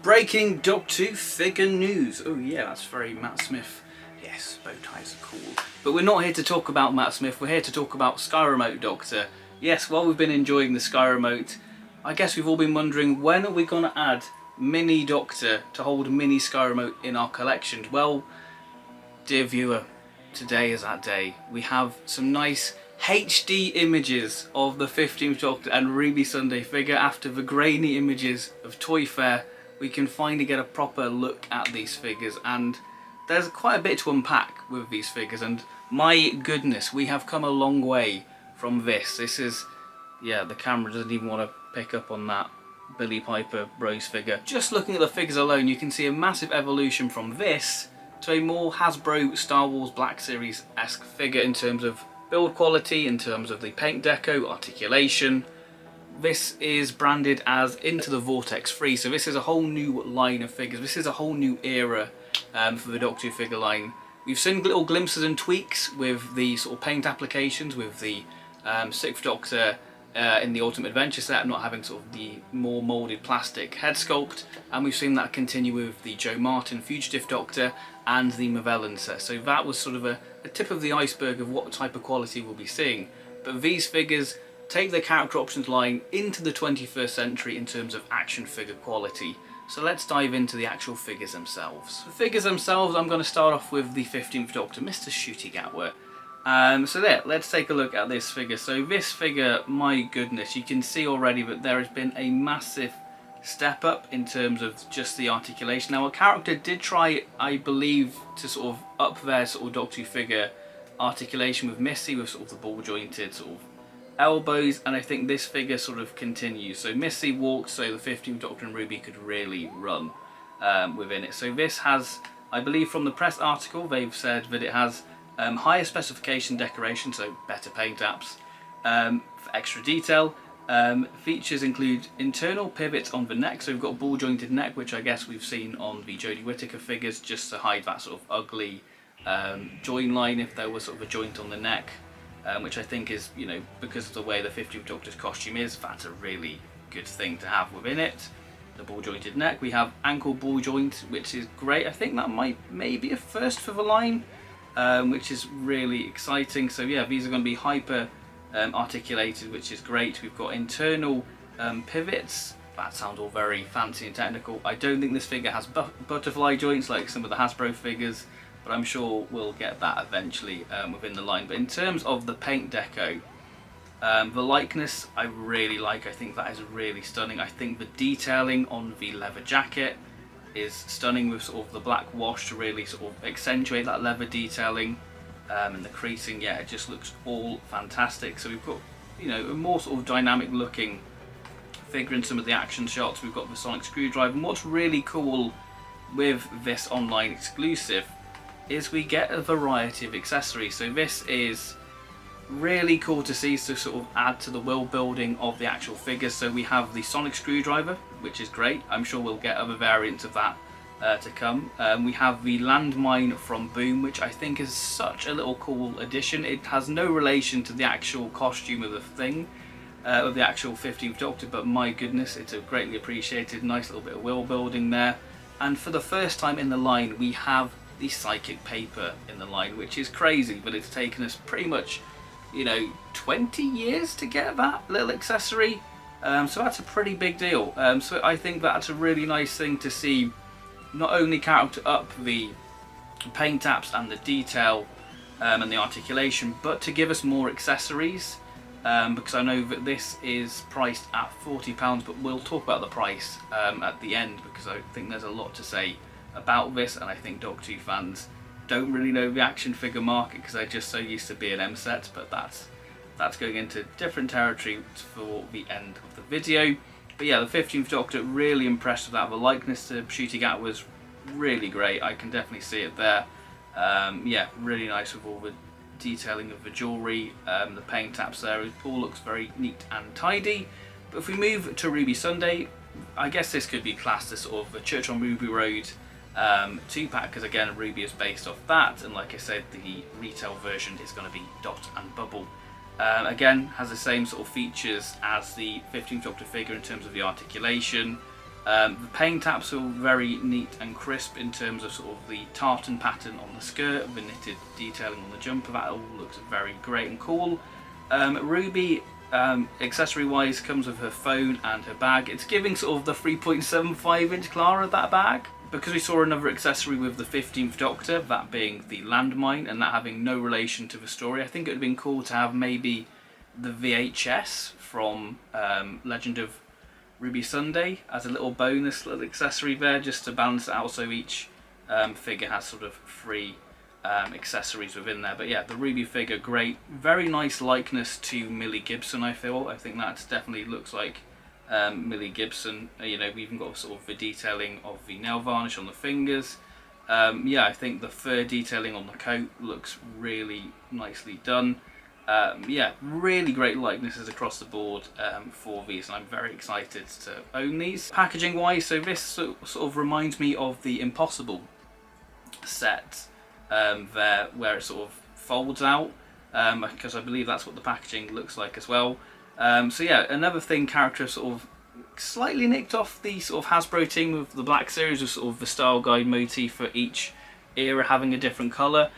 Breaking Doctor Who figure news. Oh yeah, that's very Matt Smith. Yes, bow ties are cool. But we're not here to talk about Matt Smith, we're here to talk about Sky Remote Doctor. Yes, while we've been enjoying the Sky Remote, I guess we've all been wondering, when are we going to add Mini Doctor to hold Mini Sky Remote in our collection? Well, dear viewer, today is that day. We have some nice HD images of the 15th Doctor and Ruby Sunday figure. After the grainy images of Toy Fair, we can finally get a proper look at these figures, and there's quite a bit to unpack with these figures, and my goodness, we have come a long way from this. This is, yeah, the camera doesn't even want to pick up on that Billy Piper Rose figure. Just looking at the figures alone, you can see a massive evolution from this to a more Hasbro Star Wars Black Series-esque figure in terms of build quality, in terms of the paint deco, articulation. This is branded as Into the Vortex Free, so this is a whole new line of figures. This is a whole new era for the Doctor Who figure line. We've seen little glimpses and tweaks with the sort of paint applications, with the 6th Doctor in the Ultimate Adventure set not having sort of the more moulded plastic head sculpt, and we've seen that continue with the Joe Martin Fugitive Doctor and the Mavellan set. So that was sort of a tip of the iceberg of what type of quality we'll be seeing. But these figures take the character options line into the 21st century in terms of action figure quality. So let's dive into the actual figures themselves. The figures themselves, I'm going to start off with the 15th Doctor, Mr. Ncuti Gatwa. So there, let's take a look at this figure. So this figure, my goodness, you can see already that there has been a massive step up in terms of just the articulation. Now, a character did try, I believe, to sort of up their sort of Doctor Who figure articulation with Missy, with sort of the ball jointed sort of elbows, and I think this figure sort of continues. So Missy walked so the 15th Doctor and Ruby could really run within it. So this has, I believe from the press article, they've said that it has higher specification decoration, so better paint apps, for extra detail. Features include internal pivots on the neck, so we've got a ball jointed neck, which I guess we've seen on the Jodie Whittaker figures, just to hide that sort of ugly join line if there was sort of a joint on the neck. Which I think is, you know, because of the way the 15th Doctor's costume is, that's a really good thing to have within it. The ball jointed neck. We have ankle ball joint, which is great. I think that might maybe a first for the line, which is really exciting. So yeah, these are going to be hyper articulated, which is great. We've got internal pivots. That sounds all very fancy and technical. I don't think this figure has butterfly joints like some of the Hasbro figures, but I'm sure we'll get that eventually within the line. But in terms of the paint deco, the likeness I really like. I think that is really stunning. I think the detailing on the leather jacket is stunning, with sort of the black wash to really sort of accentuate that leather detailing, and the creasing. Yeah, it just looks all fantastic. So we've got, you know, a more sort of dynamic looking figure in some of the action shots. We've got the sonic screwdriver, and what's really cool with this online exclusive is we get a variety of accessories. So this is really cool to see, to sort of add to the world building of the actual figures. So we have the sonic screwdriver, which is great. I'm sure we'll get other variants of that to come. We have the landmine from Boom, which I think is such a little cool addition. It has no relation to the actual costume of the thing, of the actual 15th Doctor, but my goodness, it's a greatly appreciated, nice little bit of world building there. And for the first time in the line, we have the psychic paper in the line, which is crazy, but it's taken us pretty much, you know, 20 years to get that little accessory. So that's a pretty big deal. So I think that's a really nice thing to see, not only character up the paint apps and the detail and the articulation, but to give us more accessories, because I know that this is priced at £40, but we'll talk about the price at the end, because I think there's a lot to say about this, and I think Doctor Who fans don't really know the action figure market because they're just so used to B&M sets, but that's going into different territory for the end of the video. But yeah, the 15th Doctor, really impressed with that. The likeness to Ncuti Gatwa was really great. I can definitely see it there. Yeah, really nice with all the detailing of the jewellery, the paint apps there. It all looks very neat and tidy. But if we move to Ruby Sunday, I guess this could be classed as sort of a Church on Ruby Road 2-pack, because again, Ruby is based off that, and like I said, the retail version is going to be Dot and Bubble. Again, has the same sort of features as the 15th Doctor figure in terms of the articulation, The paint taps are very neat and crisp in terms of sort of the tartan pattern on the skirt, the knitted detailing on the jumper. That all looks very great and cool. Ruby, accessory wise, comes with her phone and her bag. It's giving sort of the 3.75 inch Clara, that bag. Because we saw another accessory with the 15th Doctor, that being the landmine, and that having no relation to the story, I think it would have been cool to have maybe the VHS from Legend of Ruby Sunday as a little bonus little accessory there, just to balance it out, so each figure has sort of 3 accessories within there. But yeah, the Ruby figure, great, very nice likeness to Millie Gibson. I think that definitely looks like Millie Gibson. You know, we even got sort of the detailing of the nail varnish on the fingers. Yeah, I think the fur detailing on the coat looks really nicely done. Yeah, really great likenesses across the board for these, and I'm very excited to own these. Packaging wise, so this sort of reminds me of the Impossible set there, where it sort of folds out, because I believe that's what the packaging looks like as well. So yeah, another thing character sort of slightly nicked off the sort of Hasbro team with the Black Series, with sort of the style guide motif for each era having a different colour,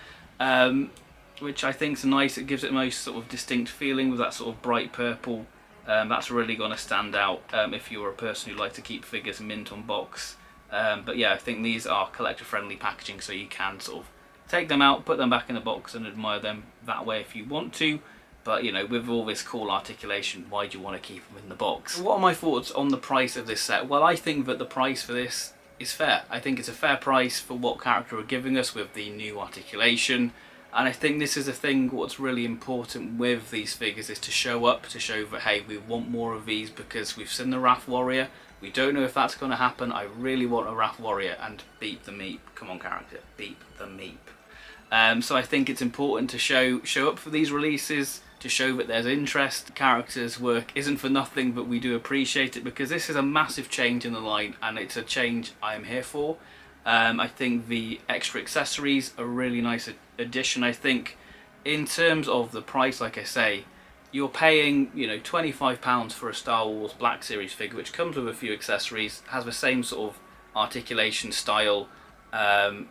which I think is nice. It gives it a most sort of distinct feeling with that sort of bright purple. That's really going to stand out if you're a person who likes to keep figures mint on box. But yeah, I think these are collector friendly packaging, so you can sort of take them out, put them back in the box and admire them that way if you want to. But you know, with all this cool articulation, why do you want to keep them in the box? What are my thoughts on the price of this set? Well, I think that the price for this is fair. I think it's a fair price for what character are giving us with the new articulation. And I think this is a thing, what's really important with these figures is to show up, to show that, hey, we want more of these because we've seen the Wrath Warrior. We don't know if that's going to happen. I really want a Wrath Warrior, and beep the meep. Come on, character, beep the meep. So I think it's important to show up for these releases, to show that there's interest. Characters' work isn't for nothing, but we do appreciate it, because this is a massive change in the line, and it's a change I am here for. I think the extra accessories are a really nice addition. I think in terms of the price, like I say, you're paying, you know, £25 for a Star Wars Black Series figure, which comes with a few accessories, has the same sort of articulation style,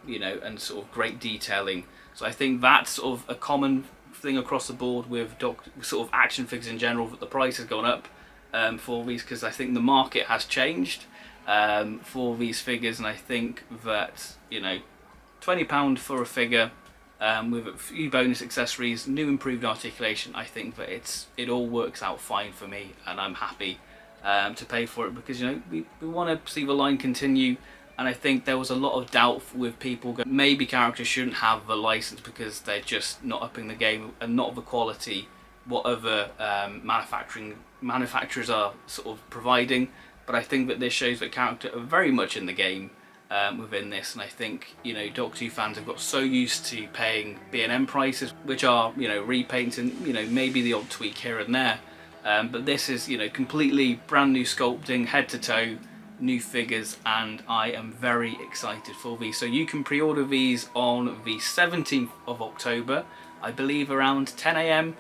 you know, and sort of great detailing. So I think that's sort of a common thing across the board with sort of action figures in general, that the price has gone up for these, because I think the market has changed for these figures, and I think that, you know, £20 for a figure with a few bonus accessories, new improved articulation, I think that it all works out fine for me, and I'm happy to pay for it, because, you know, we want to see the line continue. And I think there was a lot of doubt with people going, maybe characters shouldn't have the license because they're just not upping the game and not of the quality what other manufacturers are sort of providing. But I think that this shows that characters are very much in the game within this, and I think, you know, Doctor Who fans have got so used to paying B&M prices, which are, you know, repaints and, you know, maybe the odd tweak here and there. But this is, you know, completely brand new sculpting, head to toe, new figures, and I am very excited for these. So you can pre-order these on the 17th of October, I believe around 10 AM.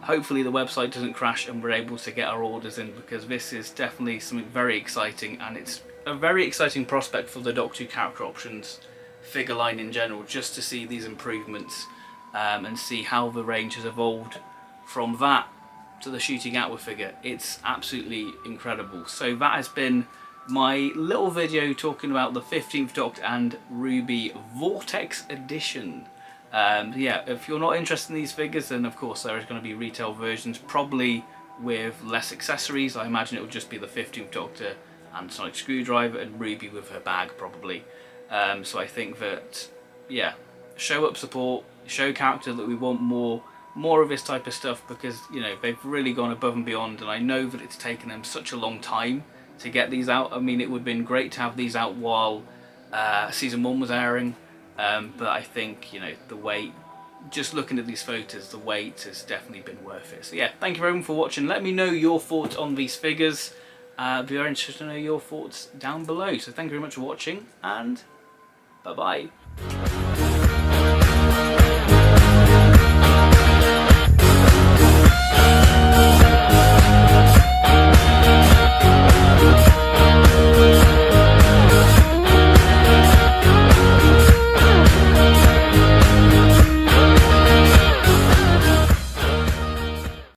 Hopefully the website doesn't crash and we're able to get our orders in, because this is definitely something very exciting, and it's a very exciting prospect for the Doctor Who character options figure line in general, just to see these improvements and see how the range has evolved from that to the Shooting Outward figure. It's absolutely incredible. So that has been my little video talking about the 15th Doctor and Ruby Vortex Edition. Yeah, if you're not interested in these figures, then of course there is going to be retail versions, probably with less accessories. I imagine it will just be the 15th Doctor and Sonic Screwdriver, and Ruby with her bag probably. So I think that, yeah, show up support, show character that we want more of this type of stuff, because, you know, they've really gone above and beyond, and I know that it's taken them such a long time to get these out. I mean, it would have been great to have these out while season 1 was airing, but I think, you know, the wait, just looking at these photos, the wait has definitely been worth it. So yeah, thank you very much for watching. Let me know your thoughts on these figures. I'd be very interested to know your thoughts down below. So thank you very much for watching, and bye bye.